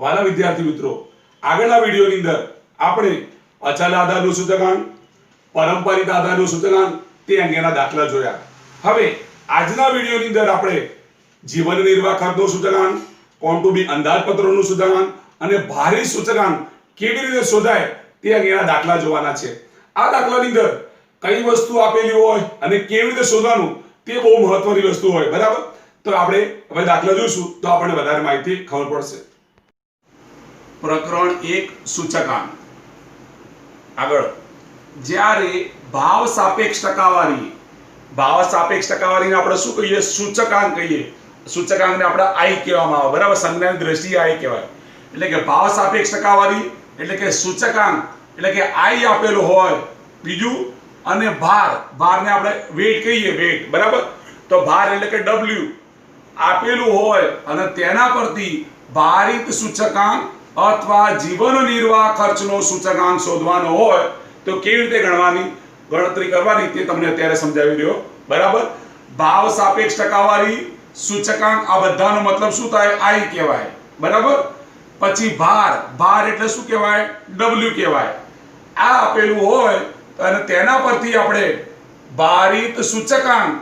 વાલા વિદ્યાર્થી મિત્રો, આગળના વિડિયોની અંદર આપણે અચલ આધારનું સૂચકાંક, પારંપરિક આધારનું સૂચકાંક તે અંગેના દાખલા જોયા. હવે આજના વિડિયોની અંદર આપણે જીવન નિર્વાહ ખર્ચનો સૂચકાંક, કોન્ટુબી અંદાજપત્રોનું સૂચકાંક અને ભારિત સૂચકાંક કેવી રીતે શોધાય તે અંગેના દાખલા જોવાના છે. આ દાખલાની અંદર કઈ વસ્તુ આપેલી હોય અને કેવી રીતે શોધવાનું તે બહુ મહત્વની વસ્તુ હોય. બરાબર? તો આપણે હવે દાખલા જોઈશું તો આપણને વધારે માહિતી ખબર પડશે. પ્રકરણ 1 સૂચકાંક. આગળ જ્યારે ભાવ સાપેક્ષ ટકાવારીને આપણે શું કહીએ? સૂચકાંક કહીએ. સૂચકાંકને આપણે આઈ કહેવામાં આવે. બરાબર? સંજ્ઞાની દ્રષ્ટિએ આઈ કહેવાય. એટલે કે ભાવ સાપેક્ષ ટકાવારી એટલે કે સૂચકાંક એટલે કે આઈ આપેલું હોય. બીજું અને ભારને આપણે વેટ કહીએ. વેટ. બરાબર? તો ભાર એટલે કે W આપેલું હોય અને તેના પરથી ભારિત સૂચકાંક અથવા જીવન નિર્વાહ ખર્ચનો સૂચકાંક શોધવાનો હોય તો કેવી રીતે ગણતરી કરવાની તે તમને અત્યારે સમજાવી રહ્યો. બરાબર? ભાવ સાપેક્ષ ટકાવારી, સૂચકાંક આ બધાનો મતલબ શું થાય? આઈ કહેવાય. બરાબર? પછી ભાર એટલે શું કહેવાય? W કહેવાય. આ આપેલું હોય અને તેના પરથી આપણે ભારિત સૂચકાંક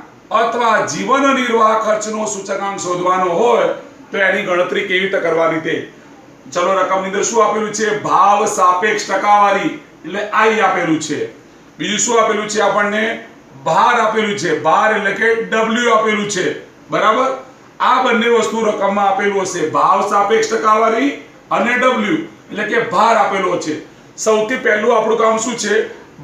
અથવા જીવન નિર્વાહ ખર્ચનો સૂચકાંક શોધવાનો હોય તો એની ગણતરી કેવી રીતે કરવાની તે. ચલો, રકમની અંદર શું આપેલું છે? ભાવ સાપેક્ષ ટકાવારી એટલે આઈ આપેલું છે. બીજું શું આપેલું છે? આપણને ભાર આપેલું છે. ભાર એટલે કે W આપેલું છે. બરાબર? આ બંને વસ્તુ રકમમાં આપેલું હશે. ભાવ સાપેક્ષ ટકાવારી અને W એટલે કે ભાર આપેલો છે. સૌથી પહેલું આપણું કામ શું છે?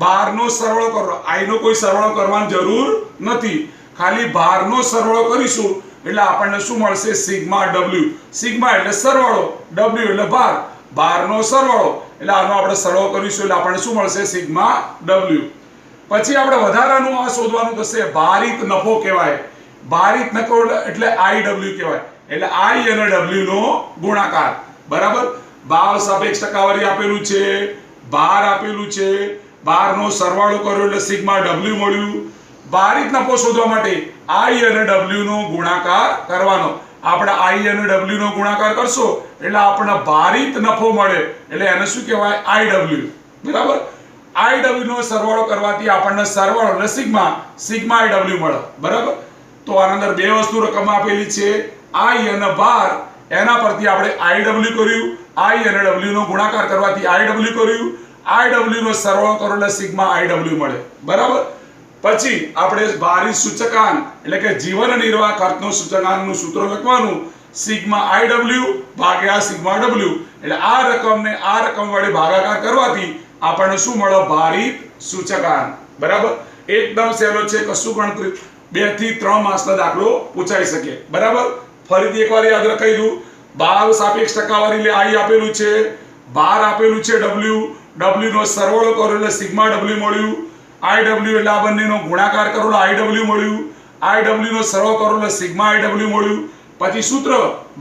ભારનો સરવાળો કરવો. આઈ નો કોઈ સરવાળો કરવાની જરૂર નથી. ખાલી ભારનો સરવાળો કરીશું એટલે આપણને શું મળશે? Sigma W. સિગ્મા એટલે સરવાળો, W એટલે ભાર. ભારનો સરવાળો એટલે આનો આપણે સરવાળો કરીશું એટલે આપણને શું મળશે? Sigma W. પછી આપણે વધારાનું આ શોધવાનું થશે. ભારિત નફો કહેવાય. ભારિત નફો એટલે IW કહેવાય. એટલે I અને W નો ગુણાકાર. બરાબર? ભાવ સાપેક્ષ ટકાવારી આપેલું છે, ભાર આપેલું છે, ભારનો સરવાળો કર્યો એટલે સિગ્મા W મળ્યું. ભારિત નફો શોધવા માટે I અને W નો ગુણાકાર કરવાનો. આપણે I અને W નો ગુણાકાર કરશો એટલે આપણને ભારિત નફો મળે એટલે એને શું કહેવાય? IW. બરાબર? IW નો સરવાળો કરવાથી આપણને સરવાળો એટલે સિગ્મા IW મળે. બરાબર? તો આના અંદર બે વસ્તુ રકમ આપેલી છે, I અને ભાર. એના પરથી આપણે IW કર્યું. I અને W નો ગુણાકાર કરવાથી IW કર્યું. IW નો સરવાળો કરો એટલે સિગ્મા IW મળે. બરાબર? પછી આપણે ભારિત સૂચકાંક એટલે કે જીવન નિર્વાહ ખર્ચનો સૂચકાંકનું સૂત્ર લખવાનું. સિગ્મા IW ભાગ્યા સિગ્મા W એટલે આ રકમને આ રકમ વડે ભાગાકાર કરવાથી આપણને શું મળે? ભારિત સૂચકાંક. બરાબર? એકદમ સહેલો છે. કશું ગણતરી 2 થી 3 માર્ક્સનો દાખલો પૂછાઈ શકે. બરાબર? ફરીથી એકવાર યાદ રાખી દઉં. ભાવ સાપેક્ષ ટકાવારી એટલે આઈ આપેલું છે, ભાર આપેલું છે W નો સરવાળો કરો એટલે સિગ્મા W મળ્યું. IW એટલે આ બંનેનો ગુણાકાર કરો એટલે IW મળ્યું. IW નો સરવાળો કરો એટલે સિગ્મા IW મળ્યું. પછી સૂત્ર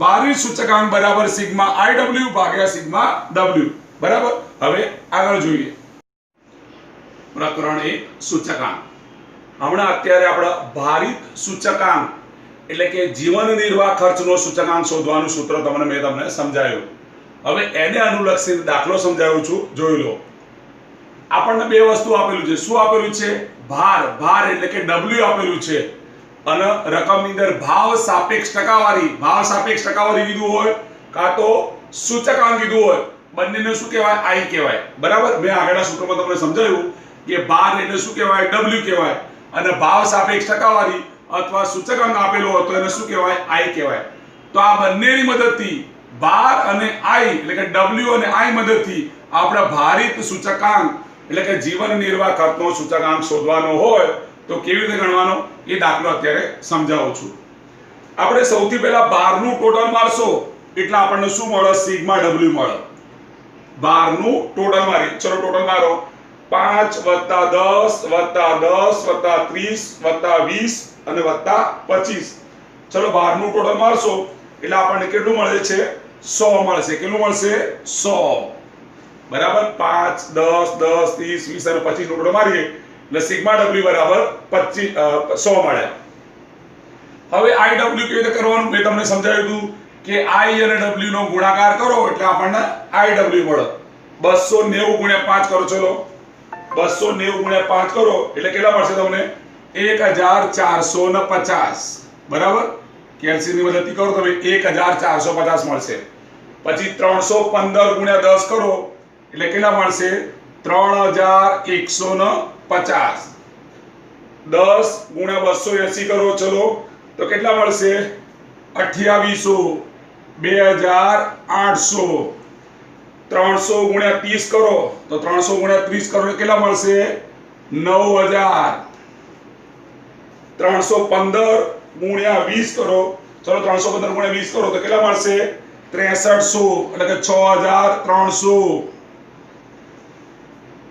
ભારિત સૂચકાંક બરાબર સિગ્મા IW ભાગ્યા સિગ્મા W. બરાબર? હવે આગળ જોઈએ. પ્રકરણ 1 સૂચકાંક. હમણાં અત્યારે આપણે ભારિત સૂચકાંક એટલે કે જીવન નિર્વાહ ખર્ચનો સૂચકાંક શોધવાનું સૂત્ર તમને સમજાયું. હવે એને અનુલક્ષીને દાખલો સમજાવું છું. જોઈ લો. આપણને બે વસ્તુ આપેલું છે. શું આપેલું છે? ભાર એટલે કે W આપેલું છે અને રકમની અંદર ભાવ સાપેક્ષ ટકાવારી કીધું હોય કાં તો સૂચકાંક કીધું હોય. બંનેને શું કહેવાય? આઈ કહેવાય. બરાબર? મેં આગળના સૂત્રમાં તમને સમજાવ્યું કે ભાર એટલે શું કહેવાય? W કહેવાય અને ભાવ સાપેક્ષ ટકાવારી અથવા સૂચકાંક આપેલો હોય તો એને શું કહેવાય? આઈ કહેવાય. તો આ બંનેની મદદથી ભાર અને આઈ એટલે કે W અને આઈ મદદથી આપણે ભારિત સૂચકાંક એટલે કે જીવન નિર્વાહ ખર્ચનો સૂચકાંક શોધવાનો હોય તો કેવી રીતે ગણવાનો એ દાખલો અત્યારે સમજાવું છું. આપણે સૌથી પહેલા ભારનું ટોટલ મારશો એટલે આપણને શું મળે? સિગ્મા W મળે. ભારનું ટોટલ મારી. ચલો ટોટલ મારો. 5 + 10 + 10 + 30 + 20 અને +25. ચલો ભારનું ટોટલ મારશો એટલે આપણને કેટલું મળે છે? 100 મળશે. કેટલું મળશે? 100. બરાબર? 5 10 10 30 20 અને 25 નો ટોટલ મારીએ એટલે સિગ્મા W બરાબર 100 મળે. હવે IW કેવી રીતે કરવાનું મેં તમને સમજાવ્યું હતું કે I અને W નો ગુણાકાર કરો એટલે આપણને IW મળે. 290 ગુણ્યા 5 કરો, ચલો 290 ગુણ્યા 5 કરો એટલે કેટલા મળશે તમને? 1450. બરાબર? કેલ્સીની મદદથી કરો તમે 1450 મળશે. પછી 315 ગુણ્યા 10 કરો એટલે કેટલા મળશે? 3150. 10 ગુણ્યા 280 કરો, ચલો તો કેટલા મળશે? 2800. 2800. 300 ગુણ્યા 30 કરો તો 300 ગુણ્યા 30 કરો એટલે કેટલા મળશે? 9000. 315 ગુણ્યા 20 કરો, ચલો 315 ગુણ્યા 20 કરો તો કેટલા મળશે? 6300 એટલે કે 6300.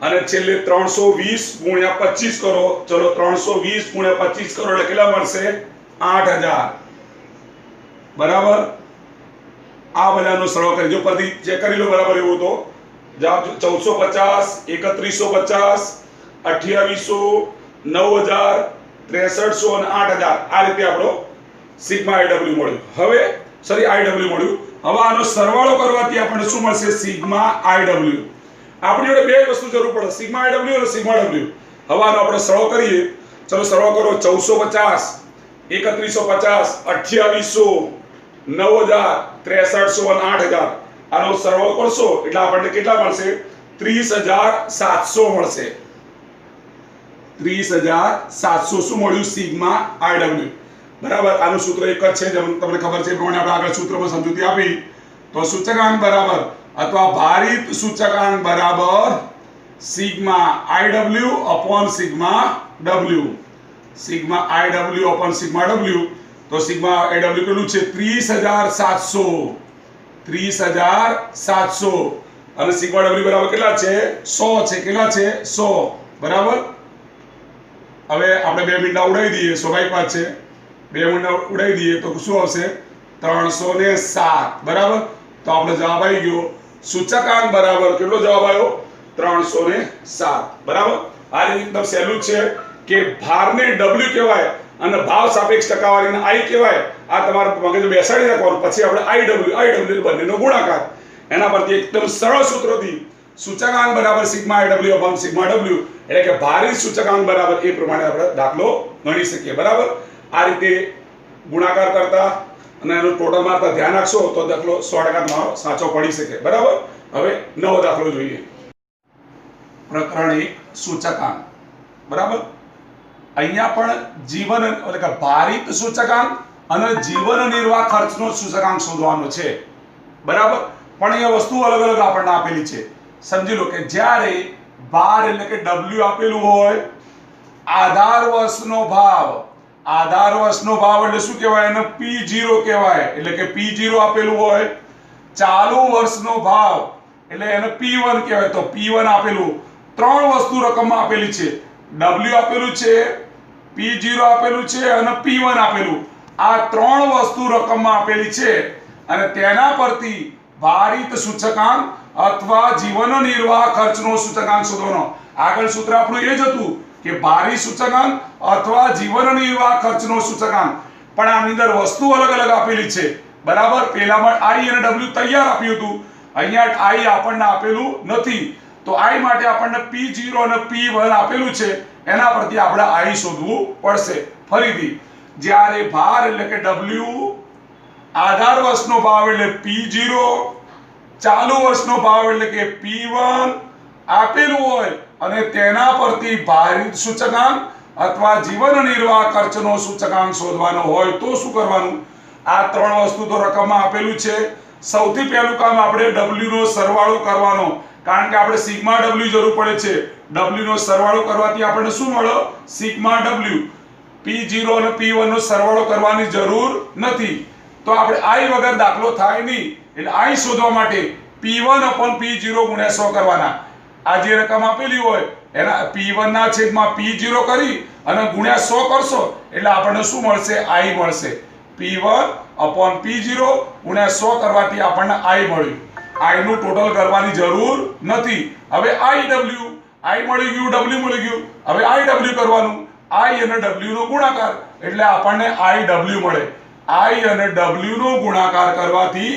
અને છેલ્લે 320 ગુણ્યા 25 કરો, ચલો 320 ગુણ્યા 25 કરો એટલે કેટલા મળશે? 8000. બરાબર? આ બધાનો સરળ કરી જો પરથી ચેક કરી લો. બરાબર? એવું તો જવાબ 1450, 3150, 2800, 9000, 6300 અને 8000. આ રીતે આપણો સિગ્મા IW મળ્યું. હવે IW મળ્યું. હવે આનો સરવાળો કરવાથી આપણને શું મળશે? Sigma IW. આપણી જોડે બે વસ્તુ જરૂર પડે, સિગ્મા IW અને સિગ્મા W. હવે આનો આપણે સરળ કરીએ. ચલો સરળ કરો. 1450, 3150, 2800, 9000, 6300 અને 8000. આનો સરવાળો કરશો એટલે આપણને કેટલા મળશે? 30700 મળશે. 30700 શું મળ્યું? Sigma IW. બરાબર? આનું સૂત્ર એક જ છે, જેમ તમને ખબર છે એ પ્રમાણે આપણે આગળ સૂત્રમાં સમજૂતી આપી. તો સૂચકાંક બરાબર અથવા ભારિત સૂચકાંક બરાબર sigma IW upon sigma W. Sigma IW upon sigma W. તો સિગ્મા IW કેટલું છે? 30700. 30700. અને સિગ્મા W બરાબર કેટલા છે? 100 છે. કેટલા છે? 100. બરાબર? હવે આપણે 2 મીંડા ઉડાવી દઈએ, સ્વાભાવિક વાત છે. 2 મીંડા ઉડાવી દઈએ તો શું આવશે? 307. બરાબર? તો આપણો જવાબ આવી ગયો. સૂચકાંક બરાબર કેટલો જવાબ આવ્યો? 307. બરાબર? આ રીતે એકદમ સહેલું છે કે ભારને W કહેવાય અને ભાવ સાપેક્ષ ટકાવારીને I કહેવાય. આ તમારે મગજ બેસાડી રાખવાનું. પછી આપણે IW બંનેનો ગુણાકાર. એના પરથી એકદમ સરળ સૂત્રથી સૂચકાંક બરાબર sigma IW upon sigma W એટલે કે ભારિત સૂચકાંક બરાબર એ પ્રમાણે આપણે દાખલો ગણી શકીએ. બરાબર? આ રીતે ગુણાકાર કરતા અને એનું ટોટલ મારતા ધ્યાન રાખશો તો દાખલો 100% તમારો સાચો પડી શકે. બરાબર? હવે નવો દાખલો જોઈએ. પ્રકરણ 1 સૂચકાંક. બરાબર? અહીંયા પણ જીવન એટલે કે ભારિત સૂચકાંક અને જીવન નિર્વાહ ખર્ચનો સૂચકાંક શોધવાનો છે. બરાબર? પણ અહીંયા વસ્તુ અલગ અલગ આપણને આપેલી છે. સમજી લો કે જ્યારે ભાર એટલે કે W આપેલું હોય, આધાર વર્ષનો ભાવ એટલે શું કહેવાય? એને P0 કહેવાય. એટલે કે P0 આપેલું હોય. ચાલુ વર્ષનો ભાવ એટલે એને P1 કહેવાય. તો P1 આપેલું. ત્રણ વસ્તુ રકમમાં આપેલી છે. W આપેલું છે, P0 આપેલું છે અને P1 આપેલું. આ ત્રણ વસ્તુ રકમમાં આપેલી છે અને તેના પરથી ભારિત સૂચકાંક અથવા જીવન નિર્વાહ ખર્ચનો સૂચકાંક શોધવાનો. આગળ સૂત્ર આપણું એ જ હતું કે ભારિત સૂચકાંક અથવા જીવન નિર્વાહ ખર્ચનો સૂચકાંક. પણ આની અંદર વસ્તુ અલગ અલગ આપેલી છે. બરાબર? પહેલામાં I અને W તૈયાર આપ્યું હતું. અહીંયા I આપણને આપેલું નથી. તો I માટે આપણને P0 અને P1 આપેલું છે. એના પરથી આપણે I શોધવું પડશે. ફરીથી જ્યારે ભાર એટલે કે W, આધાર વર્ષનો ભાવ એટલે P0, ચાલુ વર્ષનો ભાવ એટલે કે P1 આપેલું હોય અને તેના પરથી ભારિત સૂચકાંક અથવા જીવન નિર્વાહ ખર્ચનો સૂચકાંક શોધવાનો હોય તો શું કરવાનું? આ ત્રણ વસ્તુ તો રકમમાં આપેલું છે. સૌથી પહેલું કામ આપણે W નો સરવાળો કરવાનો. કારણ કે આપણે સિગ્મા W જરૂર પડે છે. W નો સરવાળો કરવાથી આપણને શું મળે? Sigma W. P0 અને P1 નો સરવાળો કરવાની જરૂર નથી. તો આપણે I વગર દાખલો થાય નહીં. એટલે I શોધવા માટે P1 upon P0 ગુણ્યા 100 કરવાના. આ જે રકમ આપેલી હોય એના P1 ના છેદમાં P0 કરી અને ગુણ્યા 100 કરશો એટલે આપણને શું મળશે? I મળશે. P1 upon P0 ગુણ્યા 100 કરવાથી આપણને I મળ્યું. I નું ટોટલ કરવાની જરૂર નથી. હવે IW, I મળી ગયું, W મળી ગયું. હવે IW કરવાનું. I અને W નો ગુણાકાર એટલે આપણને IW મળે. I અને W નો ગુણાકાર કરવાથી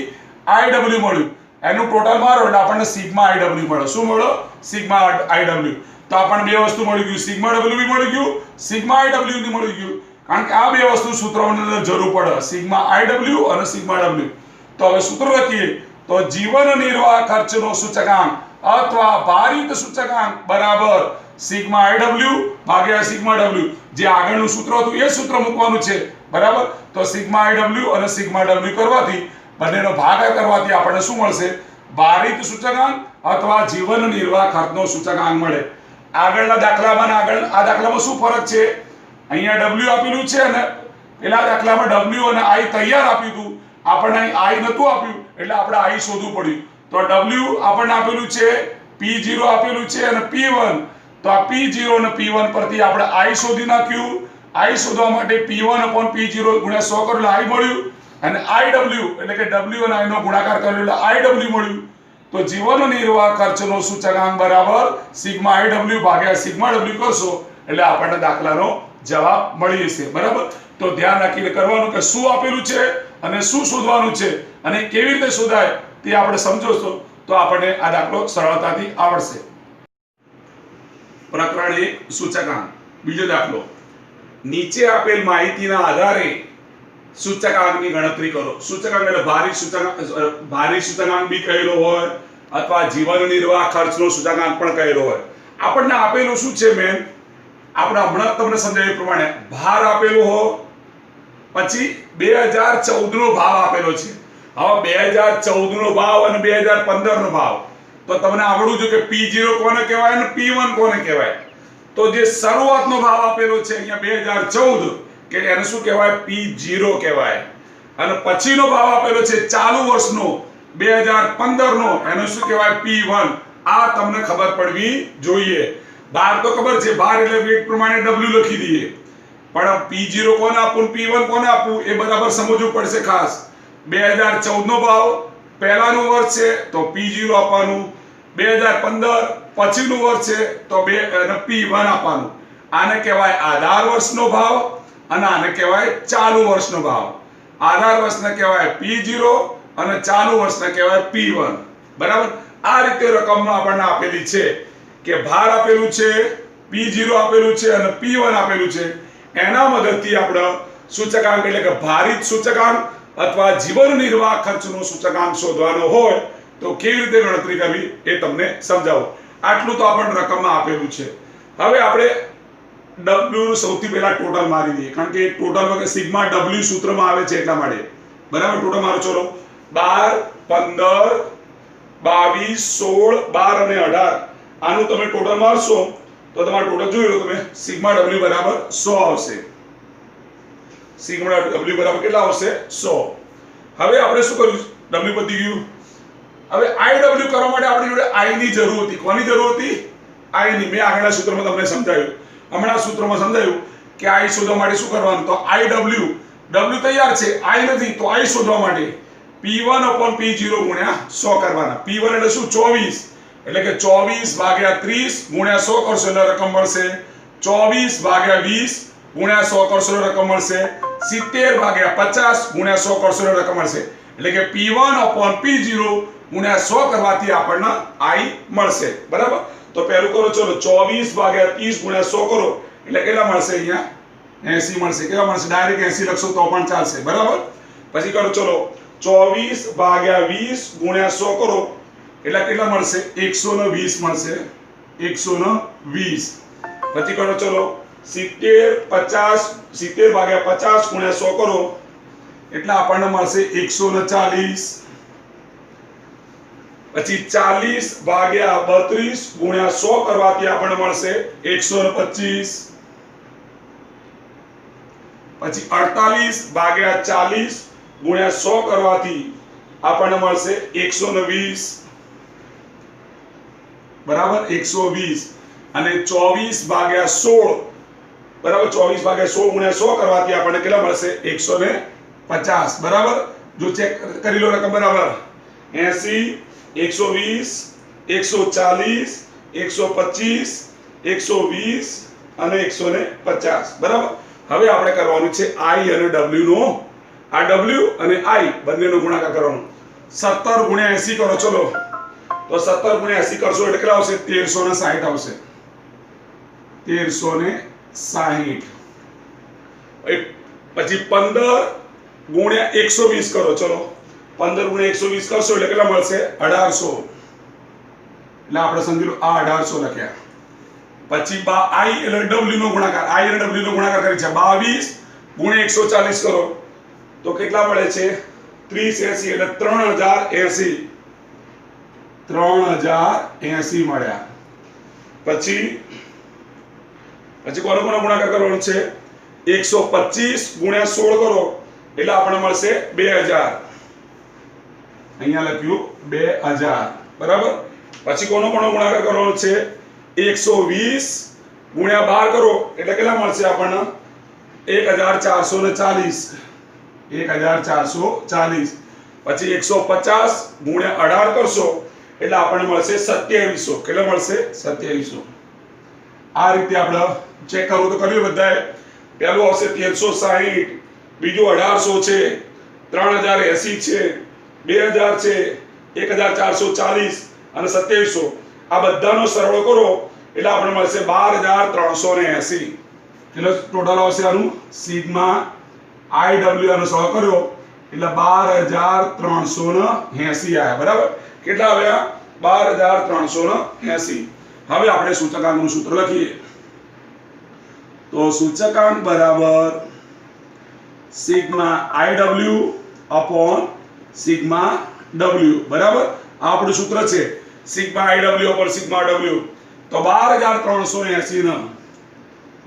IW મળ્યું. એનું ટોટલ મારો એટલે આપણને સિગ્મા IW મળે. શું મળ્યો? Sigma IW. તો આપણને બે વસ્તુ મળી ગયું, સિગ્મા W બી મળી ગયું, સિગ્મા IW બી મળી ગયું. કારણ કે આ બે વસ્તુ સૂત્રોની અંદર જરૂર પડે, સિગ્મા IW અને સિગ્મા W. તો હવે સૂત્ર લખીએ તો જીવન નિર્વાહ ખર્ચનો સૂચકાંક અથવા ભારિત સૂચકાંક બરાબર સિગ્મા IW ભાગ્યા સિગ્મા W. જે આગળનું સૂત્ર હતું એ સૂત્ર મૂકવાનું છે, બરાબર. તો સિગ્મા IW અને સિગ્મા W કરવાથી, બંનેનો ભાગાકાર કરવાથી આપણને શું મળશે? ભારિત સૂચકાંક અથવા જીવન નિર્વાહ ખર્ચનો સૂચકાંક મળે. આગળના દાખલામાં આ દાખલામાં શું ફરક છે? અહીંયા W આપેલું છે અને પેલા દાખલામાં W અને I તૈયાર આપ્યું હતું, આપણને I નતું આપ્યું એટલે આપણે I શોધવું પડ્યું. તો W આપણને આપેલું છે, P0 આપેલું છે અને P1. તો આ P0 અને P1 પરથી આપણે I શોધી નાખ્યું. I શોધવા માટે P1/P0 ગુણ્યા 100 કરો એટલે I મળ્યું અને IW એટલે કે W અને I નો ગુણાકાર કર્યો એટલે IW મળ્યું. તો જીવન નિર્વાહ ખર્ચનો સૂચકાંક બરાબર સિગ્મા IW ભાગ્યા સિગ્મા W કરશો એટલે આપણને દાખલાનો જવાબ મળી જશે, બરાબર. તો ધ્યાન રાખીને કરવાનું કે શું આપેલું છે અને શું શોધવાનું છે અને કેવી રીતે શોધાય તે આપણે સમજો તો આપણને આ દાખલો સરળતાથી આવડશે. પ્રકરણ 1 સૂચકાંક. બીજો દાખલો, નીચે આપેલ માહિતીના આધારે સૂચકાંકની ગણતરી કરો. સૂચકાંક એટલે ભારિત સૂચકાંક બી કહેલો હોય અથવા જીવન નિર્વાહ ખર્ચનો સૂચકાંક પણ કહેલો હોય. આપણને આપેલું શું છે? મેન આપણે હમણાં તમને સમજાવ્યું પ્રમાણે ભાર આપેલો હો, પછી 2014 નો ભાવ આપેલો છે. હવે 2014 નો ભાવ અને 2015 નો ભાવ તો તમને આવડવું જોઈએ કે P0 કોને કહેવાય અને P1 કોને કહેવાય. તો જે શરૂઆતનો ભાવ આપેલો છે અહીંયા 2014 કે એને શું કહેવાય? P0 કહેવાય. અને પછીનો ભાવ આપેલો છે ચાલુ વર્ષનો 2015 નો, એને શું કહેવાય? P1. આ તમને ખબર પડવી જોઈએ. ભાર તો ખબર છે, ભાર એટલે વેટ પ્રમાણે W લખી દઈએ, પણ P0 કોને આપવું, P1 કોને આપવું એ બરાબર સમજવું પડશે ખાસ. 2014 નો ભાવ પહેલાનું વર્ષ છે તો P0 આપવાનું, 2015 પછીનું વર્ષ છે તો P1 આપવાનું. આને કહેવાય આધાર વર્ષનો ભાવ અને આને કહેવાય ચાલુ વર્ષનો ભાવ. આધાર વર્ષને કહેવાય P0 અને ચાલુ વર્ષને કહેવાય P1, બરાબર. આ રીતે રકમમાં આપણને આપેલી છે કે ભાર આપેલું છે, P0 આપેલું છે અને P1 આપેલું છે. એના મદદથી આપણે સૂચકાંક એટલે કે ભારિત સૂચકાંક અથવા જીવન નિર્વાહ ખર્ચનો સૂચકાંક શોધવાનો હોય તો કેવી રીતે ગણતરી કરવી એ તમને સમજાવું. આટલું તો આપણને રકમમાં આપેલું છે. હવે આપણે W નું સૌથી પહેલા ટોટલ મારી દઈએ, કારણ કે ટોટલ વગર સિગ્મા W સૂત્રમાં આવે છે એટલા માટે, બરાબર. ટોટલ મારો ચલો 12 15 22 16 12 અને 18. આનું તમે ટોટલ મારશો તો તમારું ટોટલ જોઈ લો તમે, સિગ્મા W બરાબર 100 આવશે. સિગ્મા W બરાબર કેટલા આવશે? 100. હવે આપણે શું કર્યું? W પતી ગયું. હવે IW કરવા માટે આપણી જોડે I ની જરૂર હતી. કોની જરૂર હતી? I ની. મેં આગળના સૂત્રમાં તમને સમજાવ્યું, હમણાં સૂત્રમાં સમજાવ્યું કે I શોધવા માટે શું કરવાનું? તો IW, W તૈયાર છે, I નથી, તો I શોધવા માટે P1/P0 ગુણ્યા 100 કરવાના. P1 એટલે શું? 24, એટલે કે 24/30 ગુણ્યા 100 કરશો એટલે રકમ મળશે 24/20 ગુણ્યા 100 કરશો એટલે રકમ મળશે 70/50 ગુણ્યા 100 કરશો એટલે રકમ મળશે. એટલે કે P1/P0 ગુણ્યા 100 કરવાથી આપણને I મળશે, બરાબર. તો પહેલું કરો, ચલો 24/30 ગુણ્યા 100 કરો એટલે કેટલા મળશે? અહીંયા 80 મળશે. કેટલા મળશે? ડાયરેક્ટ 80 લખશો તો પણ ચાલશે, બરાબર. પછી કરો, ચલો 24/20 ગુણ્યા 100 કરો એટલે કેટલા મળશે? 120 મળશે. 120. પછી કરો, ચલો 70/50 ગુણ્યા 100 કરો એટલે આપણને મળશે 140. પછી 40/32 ગુણ્યા 100 કરવાથી આપણને મળશે 125. પછી 48/40 ગુણ્યા 100 કરવાથી આપણને મળશે 120, બરાબર. 120. અને 24/16, બરાબર. 24/16 ગુણ્યા 100 કરવાથી આપણને કેટલા મળશે? 150, બરાબર. જો ચેક કરી લો રકમ, બરાબર. 80, 120, 140, 125, 120 અને 150, બરાબર. હવે આપણે કરવાનું છે I અને W નો આ W અને I બંનેનો ગુણાકાર કરવાનો. 17 ગુણ્યા 80 કરો ચલો. તો 17 ગુણ્યા 80 કરશો એટલે કેટલા આવશે? 1360 આવશે. 1360. પછી 15 ગુણ્યા 120 કરો ચલો. 15 ગુણ્યા 120 કરશો એટલે કેટલા મળશે? 1800. એટલે આપણે સમજી લો આ 1800 લખ્યા. પછી I એટલે W નો ગુણાકાર, I અને W નો ગુણાકાર કરી છે 22 ગુણ્યા 140 કરો તો કેટલા મળે છે? 3080 એટલે 3080. 3080 મળ્યા. પછી કોનો ગુણાકાર કરવાનો છે? 125 ગુણ્યા 16 કરો એટલે આપણને મળશે 2000. અહીંયા લખ્યું 2000 બરાબર. પછી કોનો ગુણાકાર કરવાનો છે? 120 ગુણ્યા 12 કરો એટલે કેટલા મળશે આપણને? 1440. 1440. પછી 150 ગુણ્યા 18 કરશો એટલે આપણને મળશે 2700. કેટલા મળશે? 2700. આ રીતે આપણે ચેક કરવું તો કર્યું બધાએ. પહેલું આવશે 1360, બીજું 1800 છે, 3080 છે, 2000 છે, 1440 અને 2700. આ બધાનો સરવાળો કરો એટલે આપણને મળશે 12380. એટલે ટોટલ આવશે આનું સિગ્મા IW આનો સરવાળો કર્યો એટલે 12380 આવ્યા બરાબર. કેટલા આવ્યા? 12380. હવે આપણે સૂચકાંકનું સૂત્ર લખીએ. તો સૂચકાંક બરાબર sigma IW upon sigma W બરાબર. આ આપણું સૂત્ર છે sigma IW upon sigma W. તો 12380 ને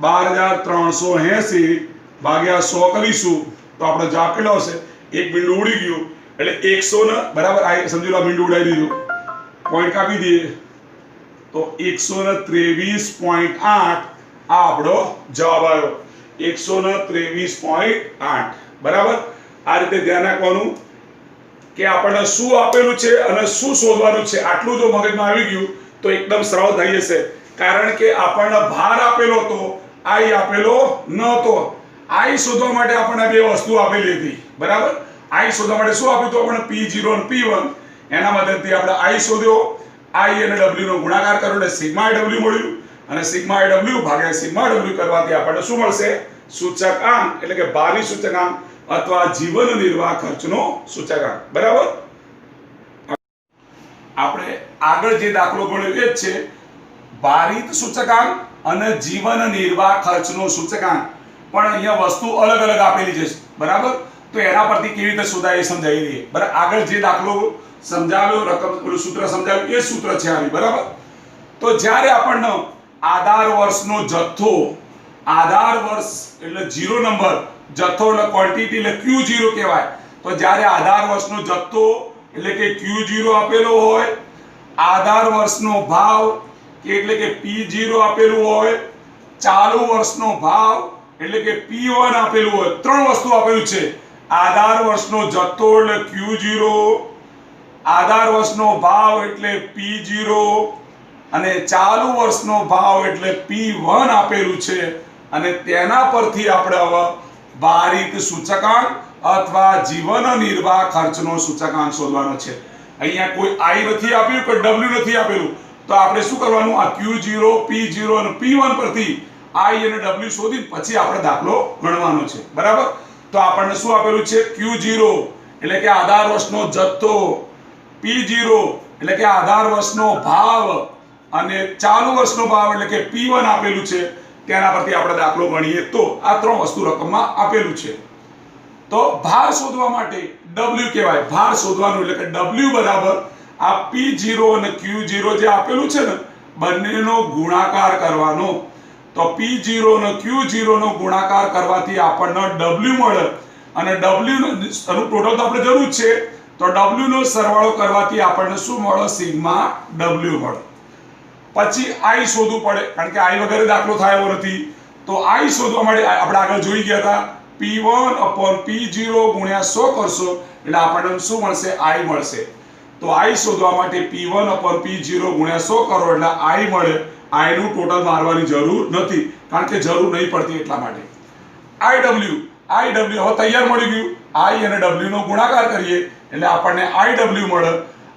12380 ભાગ્યા 100 કરીશું તો આપણો જવાબ કેટલો આવશે? એક બિંદુ ઉડી ગયું એટલે 100 ને બરાબર આ સમજી લો આ બિંદુ ઉડાવી દીધું, પોઈન્ટ કાપી દઈએ તો 123.8 આ આપણો જવાબ આવ્યો. 123.8 બરાબર. આ રીતે ધ્યાન રાખવાનું કે આપણને શું આપેલું છે અને શું શોધવાનું છે. આટલું જો મગજમાં આવી ગયું તો એકદમ સરળ થઈ જશે. કારણ કે આપણને ભાર આપેલો હતો, I આપેલો નહોતો. I શોધવા માટે આપણને બે વસ્તુ આપેલી હતી બરાબર. I શોધવા માટે શું આપ્યું હતું આપણને? P0 અને P1. એના મદદથી આપણે I શોધ્યો, I અને W નો ગુણાકાર કર્યો એટલે સિગ્મા W મળ્યું અને સિગ્મા W ભાગ્યા સિગ્મા W કરવાથી આપણને શું મળશે? સૂચકાંક એટલે કે ભારી સૂચકાંક અથવા જીવન નિર્વાહ ખર્ચનો સૂચકાંક બરાબર. આપણે આગળ જે દાખલો ભણ્યો એ જ છે ભારિત સૂચકાંક અને જીવન નિર્વાહ ખર્ચનો સૂચકાંક. પણ અહીંયા વસ્તુ અલગ અલગ આપેલી છે બરાબર. તો એના પરથી કેવી રીતે શોધાય એ સમજાવી દઈએ બરાબર. આગળ જે દાખલો સમજાવ્યો, રકમ સૂત્ર સમજાવ્યું એ સૂત્ર છે આની બરાબર. તો જ્યારે આપણને આધાર વર્ષનો જથ્થો, આધાર વર્ષ એટલે 0 નંબર, જથ્થો એટલે ક્વોન્ટિટી એટલે Q0 કહેવાય. તો જ્યારે આધાર વર્ષનો જથ્થો એટલે કે Q0 આપેલો હોય, આધાર વર્ષનો ભાવ એટલે કે P0 આપેલું હોય, ચાલુ વર્ષનો ભાવ એટલે કે P1 આપેલું હોય, ત્રણ વસ્તુ આપેલું છે. આધાર વર્ષનો જથ્થો એટલે Q0, આધાર વર્ષનો ભાવ એટલે P0 અને ચાલુ વર્ષનો ભાવ એટલે P1 આપેલું છે. અને તેના પરથી આપણે હવે ભારિત સૂચકાંક અથવા જીવન નિર્વાહ ખર્ચનો સૂચકાંક શોધવાનો છે. અહીંયા કોઈ I નથી આપ્યું, કોઈ W નથી આપેલું. તો આપણે શું કરવાનું? આ Q0, P0 અને P1 પરથી I અને W શોધી પછી આપણે દાખલો ગણવાનો છે બરાબર. તો આપણને શું આપેલું છે? Q0 એટલે કે આધાર વર્ષનો જથ્થો, P0 એટલે કે આધાર વર્ષનો ભાવ અને ચાલુ વર્ષનો ભાવ એટલે કે P1 આપેલું છે. તેના પરથી આપણે દાખલો ગણીએ તો આ ત્રણ વસ્તુ રકમમાં આપેલું છે. તો ભાર શોધવા માટે W કહેવાય. ભાર શોધવાનું એટલે કે W બરાબર આ P0 અને Q0 જે આપેલું છે ને બંનેનો ગુણાકાર કરવાનો. તો P0 અને Q0 નો ગુણાકાર કરવાથી આપણને W મળે અને W નું ટોટલ તો આપણે જરૂર છે. તો W નો સરવાળો કરવાથી આપણને શું મળે? સિગ્મા W મળે. પછી I શોધવું પડે કારણ કે I વગર દાખલો થાય એવો નથી. તો I શોધવા માટે આપણે આગળ જોઈ ગયા હતા P1 upon P0 ગુણ્યા 100 કરશો એટલે આપણને શું મળશે? I મળશે. તો I શોધવા માટે P1 upon P0 ગુણ્યા 100 કરો એટલે I મળે. I નું ટોટલ મારવાની જરૂર નથી કારણ કે જરૂર નહીં પડતી એટલા માટે. IW હવે તૈયાર મળી ગયું. I અને W નો ગુણાકાર કરીએ એટલે આપણને IW મળે.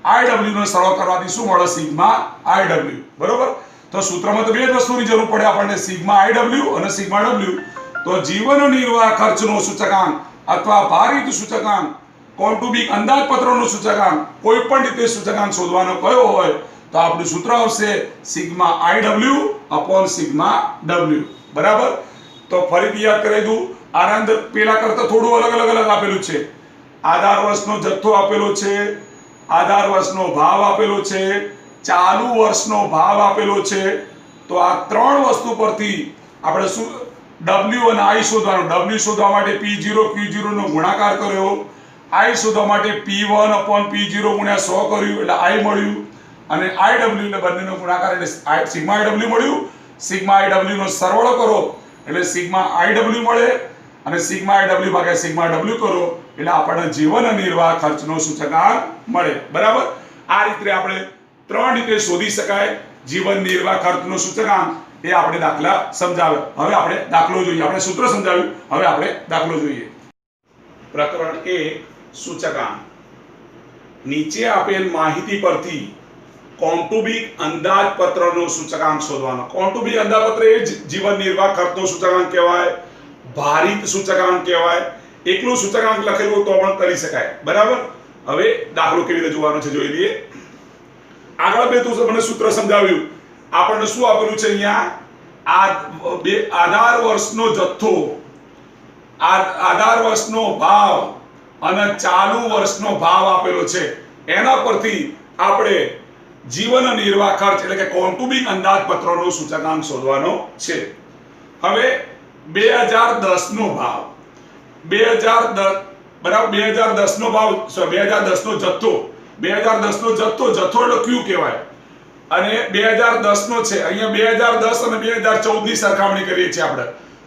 IW નો સરળ કરવાથી શું મળે? Sigma IW. બરોબર? તો સૂત્રમાં તો બે જ વસ્તુની જરૂર પડે આપણને, સિગ્મા IW અને સિગ્મા W. તો જીવન નિર્વાહ ખર્ચનો સૂચકાંક અથવા ભારિત સૂચકાંક, કૌટુંબિક અંદાજપત્રનો સૂચકાંક, કોઈ પણ રીતે સૂચકાંક શોધવાનો કયો હોય તો આપણું સૂત્ર આવશે sigma IW upon sigma W. બરાબર? તો ફરીથી યાદ કરાવી દઉં. આના અંદર પેલા કરતા થોડું અલગ આપેલું છે. આધાર વર્ષનો જથ્થો આપેલો છે, આધાર વર્ષનો ભાવ આપેલો છે, ચાલુ વર્ષનો ભાવ આપેલો છે. તો આ ત્રણ વસ્તુ પરથી આપણે શું W અને I શોધવાનું. W શોધવા માટે P0 Q0 નો ગુણાકાર કર્યો, I શોધવા માટે P1 upon P0 ગુણ્યા 100 કર્યું એટલે I મળ્યું, અને IW ને બંનેનો ગુણાકાર એટલે સિગ્મા IW મળ્યું. સિગ્મા IW નો સરવાળો કરો એટલે સિગ્મા IW મળે, અને સિગ્મા IW ભાગ્યા સિગ્મા W કરો એટલે આપણને જીવન નિર્વાહ ખર્ચનો સૂચકાંક મળે. બરાબર? આ રીતે આપણે ત્રણ રીતે શોધી શકાય જીવન નિર્વાહ ખર્ચનો સૂચકાંક. એ આપણે દાખલા સમજાવે. હવે આપણે દાખલો જોઈએ. આપણે સૂત્ર સમજાવ્યું, હવે આપણે દાખલો જોઈએ. પ્રકરણ 1 સૂચકાંક. નીચે આપેલ માહિતી પરથી કૌટુંબિક અંદાજપત્રનો સૂચકાંક શોધવાનો. કૌટુંબિક અંદાજપત્ર એ જ જીવન નિર્વાહ ખર્ચનો સૂચકાંક કહેવાય, ભારિત સૂચકાંક કહેવાય. એકલું સૂચકાંક લખેલું તો પણ કરી શકાય. બરાબર? હવે દાખલો કેવી રીતે જોવાનો છે જોઈ લઈએ. આગળ બે તું મને સૂત્ર સમજાવ્યું. આપણને શું આપેલું છે અહીંયા? આધાર વર્ષનો જથ્થો, આધાર વર્ષનો ભાવ અને ચાલુ વર્ષનો ભાવ આપેલો છે. એના પરથી આપણે જીવન નિર્વાહ ખર્ચ એટલે કે કૌટુંબિક અંદાજપત્રનો સૂચકાંક શોધવાનો છે. હવે 2010 નો ભાવ, 2010 બરાબર, 2010 નો ભાવ, 2010 નો જથ્થો, 2010 નો જથ્થો એટલે Q કહેવાય, અને 2010 નો છે. અહીંયા 2010 અને 2014 ની સરખામણી કરીએ છીએ આપણે.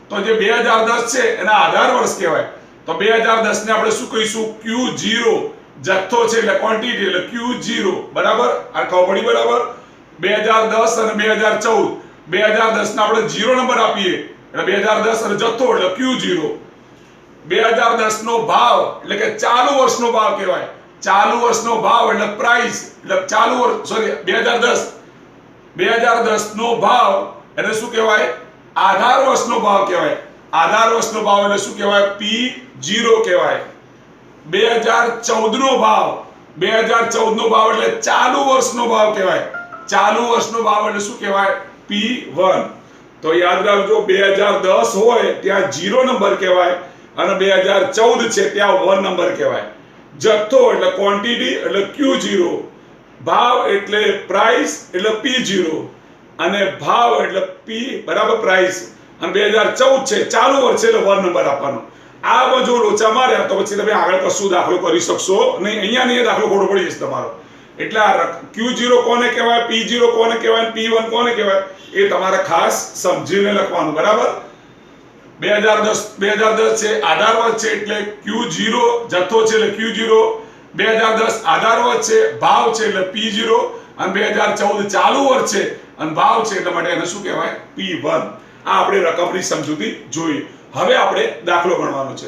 તો જે 2010 છે એના આધાર વર્ષ કહેવાય. તો 2010 ને આપણે શું કહીશું? Q0. જથ્થો છે એટલે ક્વોન્ટિટી એટલે Q0. બરાબર? આ ખબર પડી? બરાબર? 2010 અને 2014, 2010 ને આપણે 0 નંબર આપીએ એટલે 2010 અને જથ્થો એટલે Q0. 2010 નો ભાવ એટલે કે ચાલુ વર્ષનો ભાવ કહેવાય. ચાલુ વર્ષનો ભાવ એટલે પ્રાઇસ, એટલે ચાલુ વર્ષ, સોરી, 2010 નો ભાવ એટલે શું કહેવાય? આધાર વર્ષનો ભાવ કહેવાય. આધાર વર્ષનો ભાવ એટલે શું કહેવાય? P0 કહેવાય. 2014 નો ભાવ, 2014 નો ભાવ એટલે ચાલુ વર્ષનો ભાવ કહેવાય. ચાલુ વર્ષનો ભાવ એટલે શું કહેવાય? P1. તો યાદ રાખજો, 2010 હોય ત્યાં 0 નંબર કહેવાય, અને 2014 છે ત્યાં 1 નંબર કહેવાય. જથ્થો એટલે ક્વોન્ટિટી એટલે Q0, ભાવ એટલે પ્રાઇસ એટલે P0, અને ભાવ એટલે P બરાબર પ્રાઇસ, અને 2014 છે ચાલુ વર્ષ એટલે 1 નંબર આપવાનો. આ બધું લોચા માર્યા તો પછી તમે આગળ કશું દાખલો કરી શકશો નહીં. અહીંયા નહીં દાખલો ખોટો પડી જશે તમારો. એટલે આ Q0 કોને કહેવાય, P0 કોને કહેવાય, P1 કોને કહેવાય એ તમારે ખાસ સમજીને લખવાનું. બરાબર? 2010 છે આધાર વર્ષ છે એટલે Q0, જથ્થો છે એટલે Q0, 2010 આધાર વર્ષ છે, ભાવ છે એટલે P0, અને 2014 ચાલુ વર્ષ છે અને ભાવ છે એટલે માટે એને શું કહેવાય? P1. આ આપણે રકમની સમજૂતી જોઈ. હવે આપણે દાખલો ગણવાનો છે.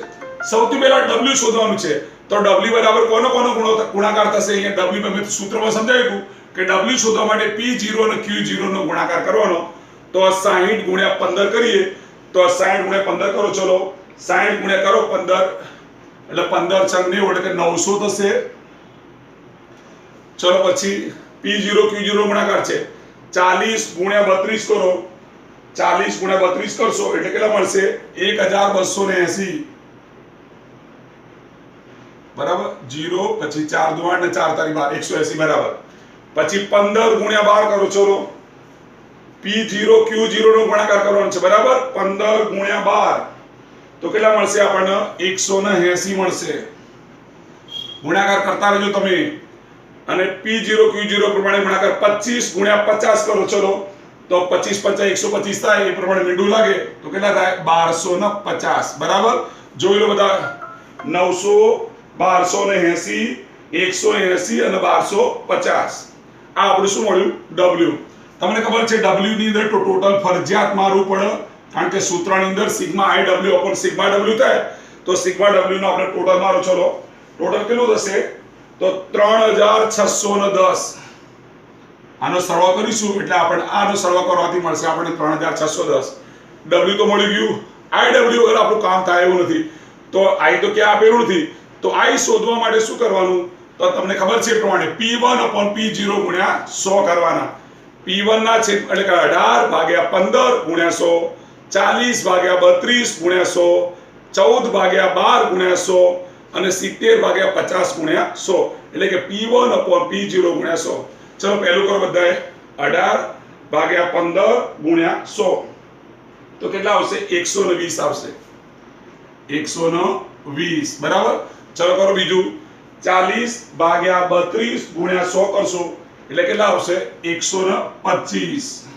સૌથી પહેલા W શોધવાનું છે. તો W બરાબર કોનો ગુણાકાર થશે? અહીંયા W મેં સૂત્રમાં સમજાવ્યું કે W શોધવા માટે P0 અને Q0 નો ગુણાકાર કરવાનો. તો 60 ગુણ્યા 15 કરીએ તો 60 ગુણ્યા 15 કરો. ચલો 60 ગુણ્યા કરો 15 એટલે 15 છંગ 90 એટલે કે 900 થશે. ચલો પછી P0 Q0 ગુણાકાર છે. 40 ગુણ્યા 32 કરો. 40 ગુણ્યા 32 કરશો એટલે કેટલા મળશે? 1280. બરાબર? 0 પછી 4 દુ 8 ને 4 તારી 12 180 બરાબર. પછી 15 ગુણ્યા 12 કરો. ચલો P0 Q0 નો ગુણાકાર કરવાનો છે. બરાબર? 15 ગુણ્યા 12 તો કેટલા મળશે આપણને? 180 મળશે. ગુણાકાર કરતા રહેજો તમે. અને P0 Q0 પ્રમાણે ગુણાકાર 25 ગુણ્યા 50 કરો. ચલો તો 25 50 125 થાય. એ પ્રમાણે મીંડું લાગે તો કેટલા થાય? 1250. બરાબર? જોઈ લો બધા. 900, 1280, 180 અને 1250. આ આપણું શું મળ્યું? W. તમને ખબર છે W ની અંદર ટોટલ ફરજિયાત મારવું પડે, કારણ કે સૂત્રની અંદર sigma IW upon sigma W થાય. તો સિગ્મા ડબલ્યુ નો આપણે ટોટલ મારો, ચલો ટોટલ કેટલું થશે તો 3610. આનો સરવાળો કરીશું એટલે આપણે આનો સરવાળો કરવાથી મળશે આપણને 3610. ડબલ્યુ તો મળી ગયું. આઈ ડબલ્યુ વગર આપણું કામ થાય એવું નથી. તો આઈ તો ક્યાં આપેલું નથી, તો આઈ શોધવા માટે શું કરવાનું, તો તમને ખબર છે એ પ્રમાણે P1/P0 ગુણ્યા 100 કરવાના. P1 ના છેદ એટલે કે 18/15 ગુણ્યા 100, 40/32 ગુણ્યા 100, 14/12 ગુણ્યા 100 અને 70/50 ગુણ્યા 100 એટલે કે P1/P0 ગુણ્યા 100. ચલો પહેલું કરો બધાએ 18/15 ગુણ્યા 100 તો કેટલા આવશે 120 આવશે. 120 બરાબર. ચલો કરો બીજું 40/32 ગુણ્યા 100 કરશો એટલે કેટલા આવશે 125.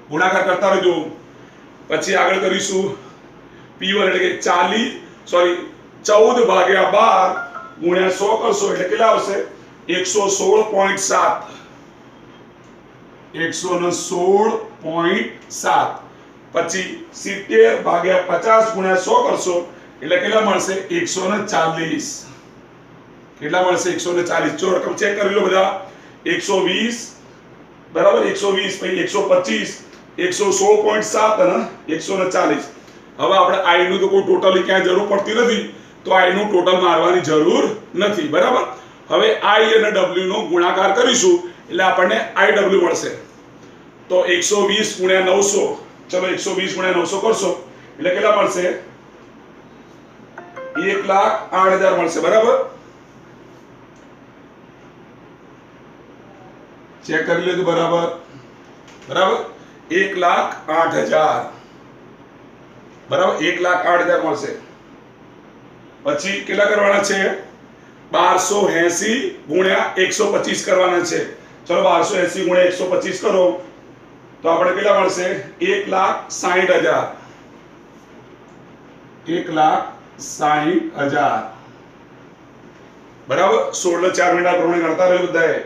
ગુણાકાર કરતા રહેજો. પછી આગળ કરીશું P1 એટલે કે 14/12 ગુણ્યા 100 કરશો એટલે કેટલા આવશે 116.7. 116.7. પછી 70/50 ગુણ્યા 100 કરશો એટલે કેટલા મળશે 140. કેટલા મળશે 140. જો રકમ ચેક કરી લો બધા. 120 બરાબર, 120 પછી 125, 116.7 અને 140. હવે આપણે આઈ નું તો કોઈ ટોટલી ક્યાંય જરૂર પડતી નથી, તો આઈ નું ટોટલ મારવાની જરૂર નથી. બરાબર. હવે આઈ અને ડબલ્યુ નો ગુણાકાર કરીશું એટલે આપણને આઈ ડબલ્યુ મળશે. તો 120 ગુણ્યા 900, ચલો 120 ગુણ્યા 900 કરશો એટલે કેટલા મળશે 1,08,000 મળશે. બરાબર. ચેક કરી લેજો. બરાબર બરાબર 1,08,000 બરાબર 1,08,000 મળશે. પછી કેટલા કરવાના છે 1280 ગુણ્યા 125 કરવાના છે. ચલો 1280 ગુણ્યા 125 કરો તો આપણે કેટલા મળશે 1,60,000. 1,60,000 બરાબર. 16 ને 4 મિનિટ પ્રમાણે ગણતા રહ્યો બધાએ.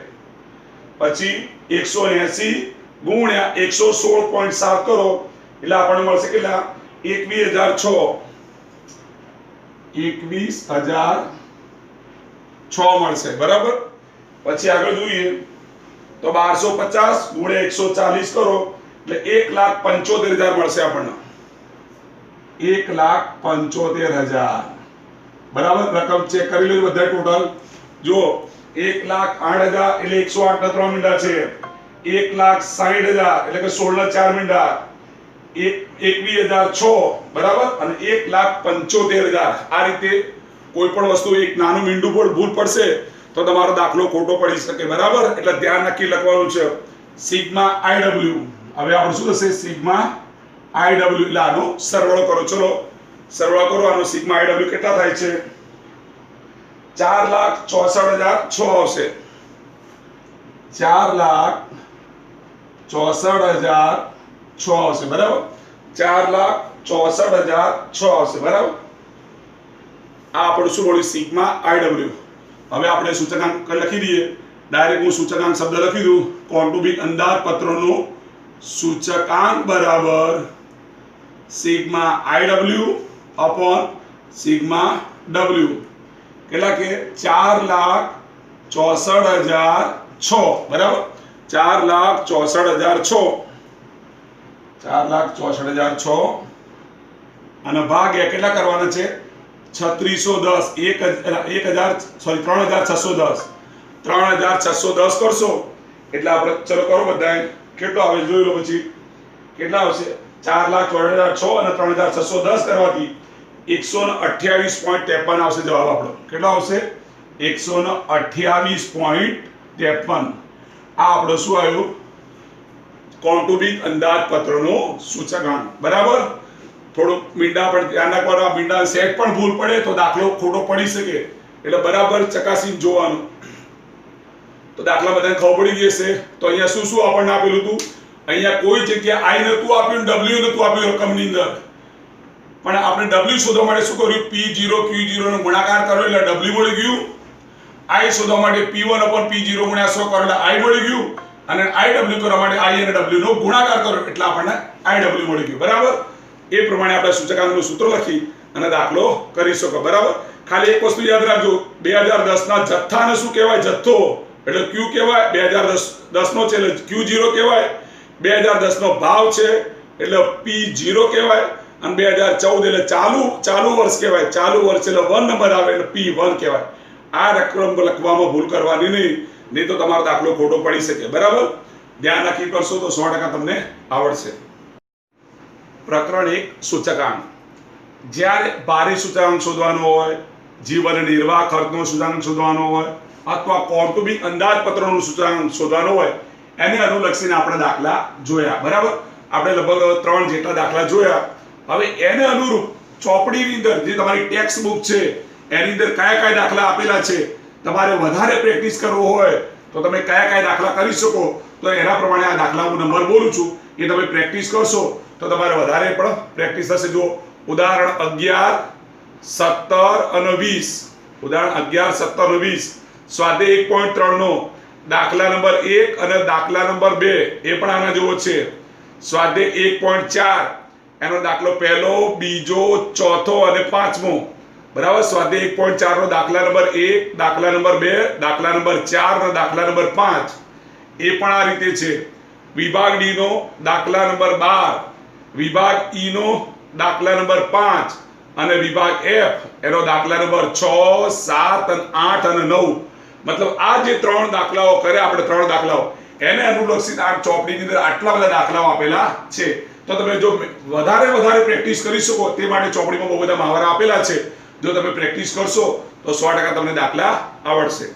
પછી 180 ગુણ્યા 116.7 કરો એટલે આપણને મળશે કેટલા 21,006. 21,006 મળશે. બરાબર. પછી આગળ જોઈએ તો 1250 ગુણ્યા 140 કરો એટલે 1,75,000 મળશે આપણને. 1,75,000 બરાબર. રકમ ચેક કરી લો બધા ટોટલ. જો 1,08,000 એટલે 108 ના 3 મીંડા છે. 1,60,000 એટલે કે 16 ના 4 મીંડા. 21,006 બરાબર અને 1,75,000. આ રીતે કોઈ પણ વસ્તુ એક નાનું મીંડું પર ભૂલ પડશે તો તમારો દાખલો ખોટો પડી શકે. બરાબર. એટલે ધ્યાન રાખી લખવાનું છે સિગ્મા આઈ ડબલ્યુ. હવે આપણે શું થશે સિગ્મા આઈ ડબલ્યુ એટલે આનો સરવાળો કરો. ચલો સરવાળો કરો. આનો સિગ્મા આઈ ડબલ્યુ કેટલા થાય છે 4,64,006 આવશે. 4,64,006 આવશે. બરાબર. 4,64,006 આવશે. બરાબર. આ આપણું શું મળ્યું સિગ્મા આઈ ડબલ્યુ. હવે આપણે સૂચકાંક લખી દઈએ. ડાયરેક્ટ હું સૂચકાંક શબ્દ લખી દઉં. કૌટુંબિક અંદાજપત્રનો સૂચકાંક બરાબર સિગ્મા આઈ ડબલ્યુ અપોન સિગ્મા ડબલ્યુ. કેટલા કે 4,64,006 બરાબર. 4,64,006 4,64,006 અને ભાગ્યા કેટલા કરવાના છે 3,610 3,610 કરશો એટલે આપણે ચલો કરો બધાએ કેટલો આવે જોઈ લો. પછી કેટલા આવશે 4,64,006 અને 3,610 કરવાથી 128.53 આવશે જવાબ આપણો. કેટલો આવશે 128.53. આ આપણો શું આવ્યું કૌટુંબિક અંદાજપત્રનો સૂચકાંક. બરાબર. થોડું મીંડા પર ધ્યાન રાખવાનું. આ મીંડા સેટ પણ ભૂલ પડે તો દાખલો ખોટો પડી શકે એટલે બરાબર ચકાસીને જોવાનું. તો દાખલા બધાને ખબર પડી ગઈ હશે. તો અહીંયા શું શું આપણને આપેલું હતું. અહીંયા કોઈ જગ્યાએ આઈ નતું આપ્યું, ડબલ્યુ નતું આપ્યું રકમની અંદર. પણ આપણે ડબલ્યુ શોધવા માટે શું કર્યું P0 Q0 નો ગુણાકાર કર્યો એટલે ડબલ્યુ મળી ગયું. આઈ શોધવા માટે P1/P0 ગુણ્યા 100 કર્યો એટલે આઈ મળી ગયું. અને આઈ ડબલ્યુ કરવા માટે આઈ અને ડબલ્યુ નો ગુણાકાર કર્યો એટલે આપણને આઈ ડબલ્યુ મળી ગયું. બરાબર. એ પ્રમાણે આપણે સૂચકાંકનું સૂત્ર લખી અને દાખલો કરી શકો. બરાબર. ખાલી એક વસ્તુ યાદ રાખજો, 2010 ના જથ્થાને શું કહેવાય? જથ્થો એટલે Q કહેવાય. 2010 નો છે એટલે Q0 કહેવાય. 2010 નો ભાવ છે એટલે P0 કહેવાય. અને 2014 એટલે ચાલુ વર્ષ કહેવાય. ચાલુ વર્ષ એટલે 1 નંબર આવે એટલે P1 કહેવાય. આ રકમ લખવામાં ભૂલ કરવાની નહીં તો તમારો દાખલો ખોટો પડી શકે. બરાબર. ધ્યાન રાખી કરશો તો 100% તમને આવડશે. પ્રકરણ 1 સૂચકાંક. જ્યારે ભારે સૂચકાંક શોધવાનો હોય, જીવન નિર્વાહ ખર્ચનો સૂચકાંક શોધવાનો હોય અથવા કૌટુંબિક અંદાજપત્રનું સૂચકાંક શોધવાનો હોય, એને અનુલક્ષીને આપણે દાખલા જોયા. બરાબર. આપણે લગભગ 3 જેટલા દાખલા જોયા. હવે એને અનુરૂપ ચોપડીની અંદર જે તમારી ટેક્સ્ટ બુક છે એની અંદર કયા દાખલા આપેલા છે, તમારે વધારે પ્રેક્ટિસ કરવો હોય તો તમે કયા દાખલા કરી શકો, તો એના પ્રમાણે આ દાખલા હું નંબર બોલું છું એ તમે પ્રેક્ટિસ કરશો તો તમારે વધારે પણ પ્રેક્ટિસ થશે. જો ઉદાહરણ 11, 17 અને 20. ઉદાહરણ 11, 17 અને 20 સ્વાધ્યાય 1.3 નો દાખલા નંબર 1 અને દાખલા નંબર 2 એ પણ આના જેવો છે. સ્વાધ્યાય 1.4 એનો દાખલો પહેલો, બીજો, ચોથો અને પાંચમો. બરાબર. સ્વાધ્યાય 1.4 નો દાખલા નંબર 1, દાખલા નંબર 2, દાખલા નંબર 4 અને દાખલા નંબર 5 એ પણ આ રીતે છે. વિભાગ ડી નો દાખલા નંબર 12, વિભાગ ઈ નો દાખલા નંબર 5 અને વિભાગ એફ એનો દાખલા નંબર 6, 7 અને 8 અને 9. મતલબ આ જે 3 દાખલાઓ કર્યા આપણે, 3 દાખલાઓ એને અનુલક્ષીને આ ચોપડીની અંદર આટલા બધા દાખલાઓ આપેલા છે. તો તમે જો વધારે પ્રેક્ટિસ કરી શકો તે માટે ચોપડીમાં બહુ બધા મહાવરા આપેલા છે. જો તમે પ્રેક્ટિસ કરશો તો 100% તમને દાખલા આવડશે.